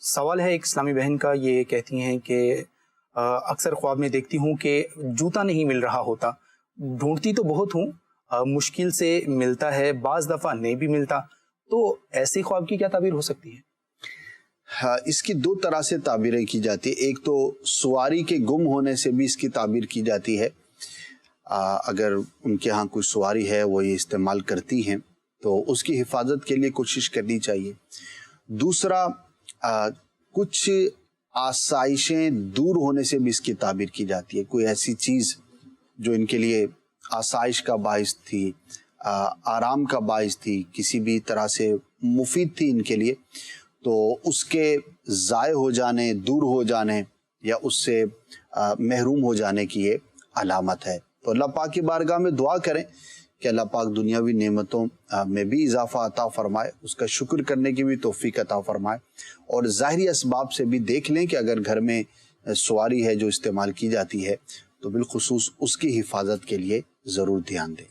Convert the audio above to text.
سوال ہے ایک اسلامی بہن کا، یہ کہتی ہیں کہ اکثر خواب میں دیکھتی ہوں کہ جوتا نہیں مل رہا ہوتا، ڈھونڈتی تو بہت ہوں، مشکل سے ملتا ہے، بعض دفعہ نہیں بھی ملتا، تو ایسے خواب کی کیا تعبیر ہو سکتی ہے؟ ہاں، اس کی دو طرح سے تعبیریں کی جاتی ہیں۔ ایک تو سواری کے گم ہونے سے بھی اس کی تعبیر کی جاتی ہے۔ اگر ان کے ہاں کوئی سواری ہے، وہ یہ استعمال کرتی ہیں تو اس کی حفاظت کے لیے کوشش کرنی چاہیے۔ دوسرا، کچھ آسائشیں دور ہونے سے بھی اس کی تعبیر کی جاتی ہے۔ کوئی ایسی چیز جو ان کے لیے آسائش کا باعث تھی، آرام کا باعث تھی، کسی بھی طرح سے مفید تھی ان کے لیے، تو اس کے ضائع ہو جانے، دور ہو جانے یا اس سے محروم ہو جانے کی یہ علامت ہے۔ تو اللہ پاک کی بارگاہ میں دعا کریں کہ اللہ پاک دنیاوی نعمتوں میں بھی اضافہ عطا فرمائے، اس کا شکر کرنے کی بھی توفیق عطا فرمائے، اور ظاہری اسباب سے بھی دیکھ لیں کہ اگر گھر میں سواری ہے جو استعمال کی جاتی ہے تو بالخصوص اس کی حفاظت کے لیے ضرور دھیان دیں۔